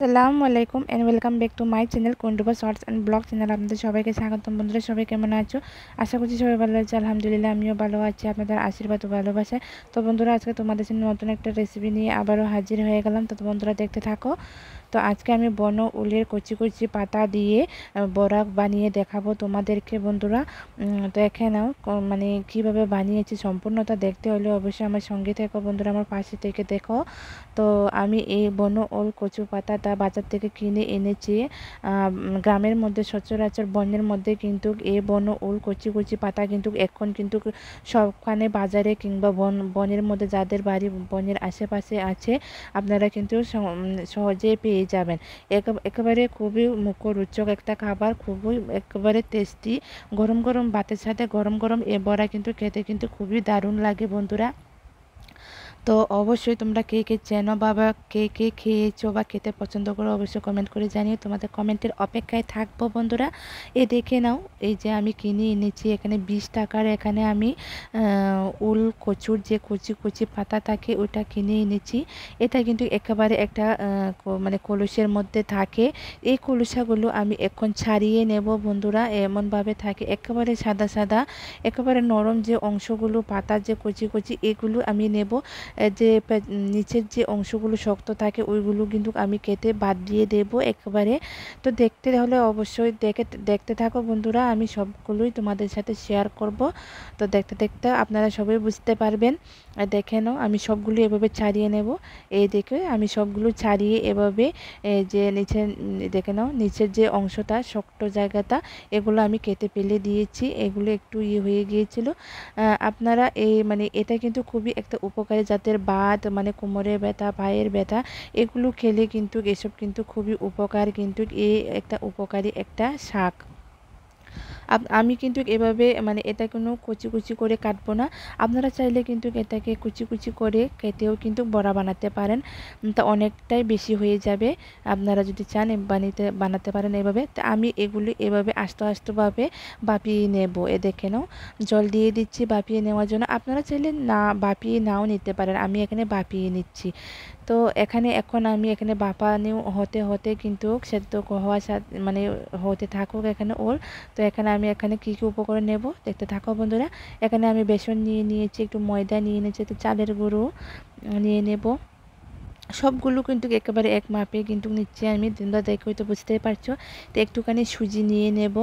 আসসালামু আলাইকুম and welcome back to my channel কোন্ডুবা শর্টস অ্যান্ড ব্লগ চ্যানেল। আপনাদের সবাইকে স্বাগতম। বন্ধুরা সবাই কেমন আছো? আশা করছি সবাই ভালো আছে। আলহামদুলিল্লাহ আমিও ভালো আছি, আপনাদের আশীর্বাদ ও ভালোবাসায়। তো বন্ধুরা আজকে তোমাদের সামনে নতুন একটা রেসিপি নিয়ে আবারও হাজির হয়ে গেলাম। তো বন্ধুরা দেখতে থাকো। তো আজকে আমি বন উলের কচি কচি পাতা দিয়ে বড়া বানিয়ে দেখাবো তোমাদেরকে বন্ধুরা। দেখে নাও মানে কিভাবে বানিয়েছি। সম্পূর্ণটা দেখতে হলে অবশ্যই আমার সঙ্গে থেকো বন্ধুরা, আমার পাশে থেকে দেখো। তো আমি এই বন ওল কচু পাতাটা বাজার থেকে কিনে এনেছি। গ্রামের মধ্যে সচরাচর বনের মধ্যে কিন্তু এই বন ওল কচি কচি পাতা কিন্তু এখন কিন্তু সবখানে বাজারে কিংবা বনের মধ্যে যাদের বাড়ি বনের আশেপাশে আছে আপনারা কিন্তু সহজে পেয়ে যাবেন। একেবারে খুবই মুখরোচক একটা খাবার, খুবই একেবারে টেস্টি। গরম গরম ভাতের সাথে গরম গরম এ বড়া কিন্তু খেতে কিন্তু খুবই দারুণ লাগে বন্ধুরা। তো অবশ্যই তোমরা কে কে চেনো বা কে কে খেয়েছো বা খেতে পছন্দ করো অবশ্যই কমেন্ট করে জানিও। তোমাদের কমেন্টের অপেক্ষায় থাকবো বন্ধুরা। এ দেখে নাও, এই যে আমি কিনে এনেছি এখানে 20 টাকার। এখানে আমি উল কচুর যে কচি কচি পাতা থাকে ওটা কিনে এনেছি। এটা কিন্তু একেবারে একটা মানে কলসের মধ্যে থাকে। এই কলসাগুলো আমি এখন ছাড়িয়ে নেব বন্ধুরা। এমনভাবে থাকে একেবারে সাদা সাদা, একেবারে নরম যে অংশগুলো পাতার যে কচি কচি এগুলো আমি নেব। যে নিচের যে অংশগুলো শক্ত থাকে ওইগুলো কিন্তু আমি কেটে বাদ দিয়ে দেব একেবারে। তো দেখতে হলে অবশ্যই দেখতে থাকো বন্ধুরা, আমি সবগুলোই তোমাদের সাথে শেয়ার করব। তো দেখতে দেখতে আপনারা সবাই বুঝতে পারবেন। দেখে নাও আমি সবগুলো এভাবে ছাড়িয়ে নেব। এই দেখে আমি সবগুলো ছাড়িয়ে এভাবে যে নিচে দেখে নাও নিচের যে অংশটা শক্ত জায়গাটা এগুলো আমি কেটে ফেলে দিয়েছি। এগুলো একটু হয়ে গিয়েছিল। আপনারা এই মানে এটা কিন্তু খুবই একটা উপকারী জাতের বাত মানে কোমরের ব্যথা পায়ের ব্যথা এগুলো খেলে কিন্তু এসব কিন্তু খুবই উপকার, কিন্তু এই একটা উপকারী একটা শাক। আমি কিন্তু এভাবে মানে এটা কোনো কুচি কুচি করে কাটবো না। আপনারা চাইলে কিন্তু এটাকে কুচি কুচি করে কেটেও কিন্তু বড়া বানাতে পারেন। তা অনেকটাই বেশি হয়ে যাবে। আপনারা যদি চান বানাতে পারেন এভাবে। তা আমি এগুলি এভাবে আস্তে আস্তেভাবে বাপিয়ে নেব। এ দেখে নাও জল দিয়ে দিচ্ছি বাপিয়ে নেওয়ার জন্য। আপনারা চাইলে না বাপিয়ে নাও নিতে পারেন, আমি এখানে বাপিয়ে নিচ্ছি। তো এখন আমি এখানে বাপানো হতে হতে কিন্তু সেদ্ধ হওয়া মানে হতে থাকুক এখানে ওল। তো এখানে কি কি উপকরণ নেব দেখতে থাকো বন্ধুরা। এখানে আমি বেসন নিয়ে নিয়েছি, একটু ময়দা নিয়ে নিয়েছি, একটু চালের গুঁড়ো নিয়ে নেব। সবগুলো কিন্তু একেবারে এক মাপে কিন্তু নিচ্ছি আমি, তোমরা দেখে হয়তো বুঝতেই পারছো। তো একটুখানি সুজি নিয়ে নেব।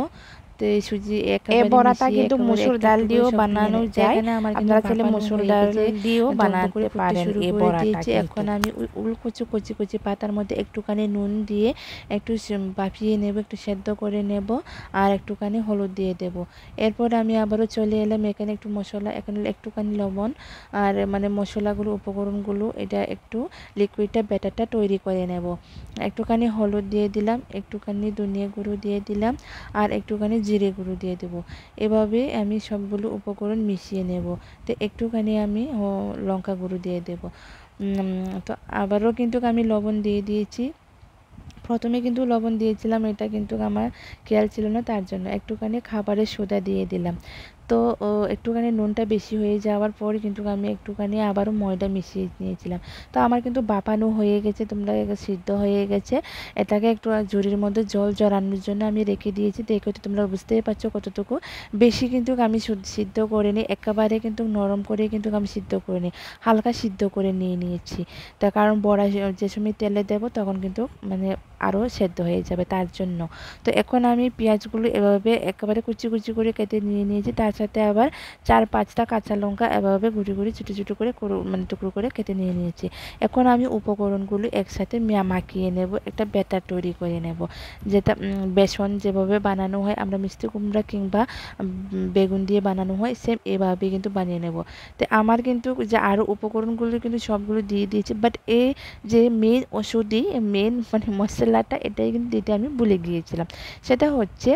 তো এই সুজি একেবারে বড়াটা কিন্তু মসুর ডাল দিয়েও বানানো যায়। আপনারা চাইলে মসুর ডাল দিয়েও বানাতে পারেন এই বড়াটা। এখন আমি উল কচি কচি কচি পাতার মধ্যে একটুখানি নুন দিয়ে একটু বাপিয়ে নেব, একটু সেদ্ধ করে নেব আর একটুখানি হলুদ দিয়ে দেব। এরপর আমি আবারও চলে এলাম এখানে একটু মশলা, এখানে একটুখানি লবণ আর মানে মশলাগুলো উপকরণগুলো এটা একটু লিকুইডটা ব্যাটারটা তৈরি করে নেব। একটুখানি হলুদ দিয়ে দিলাম, একটুখানি ধনিয়া গুঁড়ো দিয়ে দিলাম আর একটুখানি জিরে গুঁড়ো দিয়ে দেব। এভাবে আমি সবগুলো উপকরণ মিশিয়ে নেব। তো একটুখানি আমি লঙ্কা গুঁড়ো দিয়ে দেব। তো আবারও কিন্তু আমি লবণ দিয়ে দিয়েছি। প্রথমে কিন্তু লবণ দিয়েছিলাম, এটা কিন্তু আমার খেয়াল ছিল না, তার জন্য একটুখানি খাবারের সোডা দিয়ে দিলাম। তো একটুখানি নুনটা বেশি হয়ে যাওয়ার পর কিন্তু আমি একটুখানি আবারও ময়দা মিশিয়ে নিয়েছিলাম। তো আমার কিন্তু বাপানো হয়ে গেছে, তোমরা সিদ্ধ হয়ে গেছে। এটাকে একটু ঝুড়ির মধ্যে জল জড়ানোর জন্য আমি রেখে দিয়েছি। দেখো তো তোমরা বুঝতেই পারছো কতটুকু। বেশি কিন্তু আমি সিদ্ধ করে নিই, একেবারে কিন্তু নরম করে কিন্তু আমি সিদ্ধ করে নিই, হালকা সিদ্ধ করে নিয়ে নিয়েছি। তার কারণ বড়া যে সময় তেলে দেবো তখন কিন্তু মানে আরও সেদ্ধ হয়ে যাবে তার জন্য। তো এখন আমি পেঁয়াজগুলো এভাবে একেবারে কুচি কুচি করে কেটে নিয়ে নিয়েছি, তার সাথে আবার 4-5টা কাঁচা লঙ্কা এভাবে গুঁড়ি গুঁড়ি ছোটো ছোটো করে মানে টুকরো করে কেটে নিয়ে নিয়েছি। এখন আমি উপকরণগুলো একসাথে মাখিয়ে নেব, একটা ব্যাটার তৈরি করে নেব। যেটা বেসন যেভাবে বানানো হয় আমরা মিষ্টি কুমড়া কিংবা বেগুন দিয়ে বানানো হয় সেম এভাবে কিন্তু বানিয়ে নেব। তো আমার কিন্তু যে আরও উপকরণগুলো কিন্তু সবগুলো দিয়ে দিয়েছি, বাট এই যে মেন ওষুধই মেন মানে মশলাটা এটাই কিন্তু দিতে আমি ভুলে গিয়েছিলাম। সেটা হচ্ছে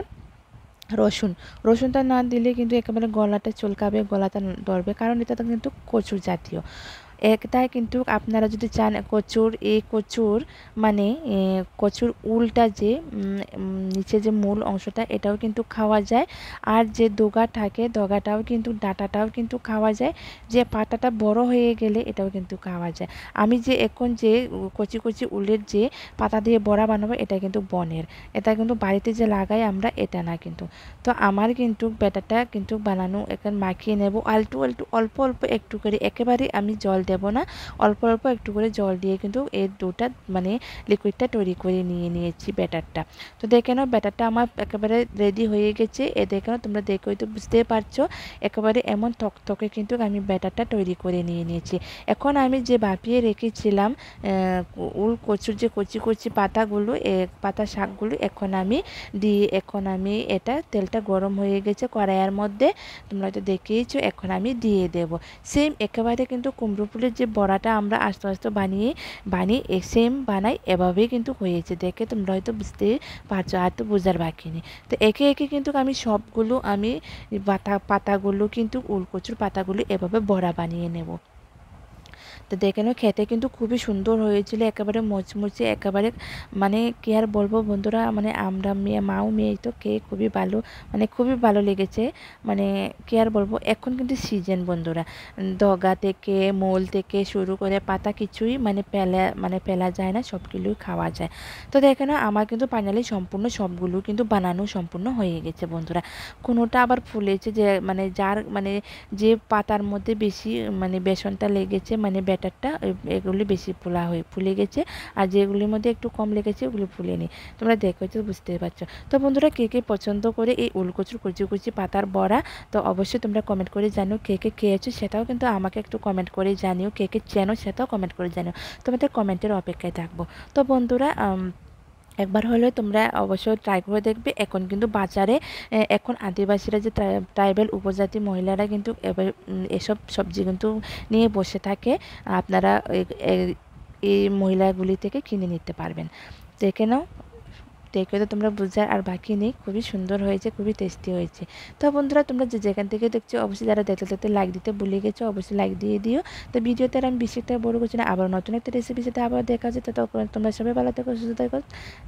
রসুন। রসুনটা না দিলে কিন্তু একেবারে গলাটা চুলকাবে, গলাটা ধরবে, কারণ এটা তো কিন্তু কচু জাতীয়। একটাই কিন্তু আপনারা যদি চান কচুর মানে কচুর উলটা যে নিচে যে মূল অংশটা এটাও কিন্তু খাওয়া যায়, আর যে ডগা থাকে ডগাটাও কিন্তু ডাঁটাটাও কিন্তু খাওয়া যায়, যে পাতাটা বড় হয়ে গেলে এটাও কিন্তু খাওয়া যায়। আমি যে এখন যে কচি কচি উলের যে পাতা দিয়ে বড়া বানাবো এটা কিন্তু বনের, এটা কিন্তু বাড়িতে যে লাগাই আমরা এটা না কিন্তু। তো আমার কিন্তু ব্যাটারটা কিন্তু বানানো এখন মাখিয়ে নেব আলটু আলটু অল্প অল্প একটু করে, একেবারে আমি জল দেব না, অল্প অল্প একটু করে জল দিয়ে কিন্তু এই ডোটা মানে লিকুইডটা তৈরি করে নিয়েছি ব্যাটারটা। তো দেখে নাও ব্যাটারটা আমার একেবারে রেডি হয়ে গেছে, এ দেখে নাও তোমরা দেখেই তো বুঝতে পারছো একেবারে এমন থকথকে কিন্তু আমি ব্যাটারটা তৈরি করে নিয়েছি। এখন আমি যে ভাপিয়ে রেখেছিলাম কচুর যে কচি কচি পাতাগুলো পাতা শাকগুলো এখন আমি এটা তেলটা গরম হয়ে গেছে কড়াইয়ের মধ্যে, তোমরা তো দেখেইছো, এখন আমি দিয়ে দেব। সেম একেবারে কিন্তু কুমড়ো ফুলের যে বড়াটা আমরা আস্তে আস্তে বানিয়ে সেম বানাই এভাবেই কিন্তু হয়েছে, দেখে তোমরা হয়তো বুঝতে পারছো, আর তো বোঝার বাকি নেই। তো একে একে কিন্তু আমি সবগুলো পাতাগুলো কিন্তু উলকচুর পাতাগুলো এভাবে বড়া বানিয়ে নেব। তো দেখে নাও খেতে কিন্তু খুবই সুন্দর হয়েছিল, একেবারে মুচমুচে, একেবারে মানে কি আর বলবো বন্ধুরা, মানে আমরা মাও মেয়ে তো খুবই ভালো, মানে খুবই ভালো লেগেছে, মানে কি আর বলবো। এখন কিন্তু সিজন বন্ধুরা, ডগা থেকে মূল থেকে শুরু করে পাতা কিছুই ফেলা যায় না, সবগুলোই খাওয়া যায়। তো দেখে নাও আমার কিন্তু ফাইনালি সম্পূর্ণ সবগুলো কিন্তু বানানো সম্পূর্ণ হয়ে গেছে বন্ধুরা। কোনোটা আবার ফুলেছে যে যে পাতার মধ্যে বেশি বেসনটা লেগেছে ব্যাটারটা, এগুলি বেশি ফুলে গেছে, আর যেগুলির মধ্যে একটু কম লেগেছে ওগুলো ফুলেনি, তোমরা দেখো তো বুঝতে পারছো। তো বন্ধুরা কে কে পছন্দ করে এই উলকচুর কচি কচি পাতার বড়া, তো অবশ্যই তোমরা কমেন্ট করে জানিও, কে কে খেয়েছো সেটাও কিন্তু আমাকে একটু কমেন্ট করে জানিও, কে কে চেনো সেটাও কমেন্ট করে জানিও, তোমাদের কমেন্টের অপেক্ষায় থাকবো। তো বন্ধুরা একবার হলে তোমরা অবশ্যই ট্রাই করে দেখবে। এখন কিন্তু বাজারে এখন আদিবাসীরা যে ট্রাইবাল উপজাতি মহিলারা কিন্তু এসব সবজি কিন্তু নিয়ে বসে থাকে, আপনারা এই মহিলাগুলি থেকে কিনে নিতে পারবেন। দেখে নাও, দেখে তো তোমরা বুঝার আর বাকি নেই, খুবই সুন্দর হয়েছে, খুবই টেস্টি হয়েছে। তো বন্ধুরা তোমরা যেখান থেকে দেখছো অবশ্যই যারা দেখতে লাইক দিতে ভুলে গেছো অবশ্যই লাইক দিয়ে দিও। তো ভিডিওতে আর আমি বেশি একটা বড় করছি না, আবার নতুন একটা রেসিপির সাথে আবার দেখা হচ্ছে। তো তোমরা সবাই ভালো থেকো,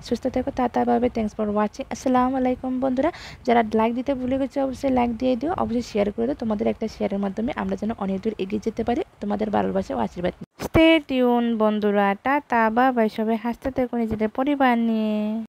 সুস্থ থেকো, ভাবে থ্যাংকস ফর ওয়াচিং, আসসালামু আলাইকুম বন্ধুরা। যারা লাইক দিতে ভুলে গেছো অবশ্যই লাইক দিয়ে দিও, অবশ্যই শেয়ার করে দিও, তোমাদের একটা শেয়ারের মাধ্যমে আমরা যেন অনেক দূর এগিয়ে যেতে পারি তোমাদের ভালোবাসা ও আশীর্বাদ। স্টে টিউন বন্ধুরা, টাটা বাই বাই, সবাই হাসতে থেকো নিজেদের পরিবার নিয়ে।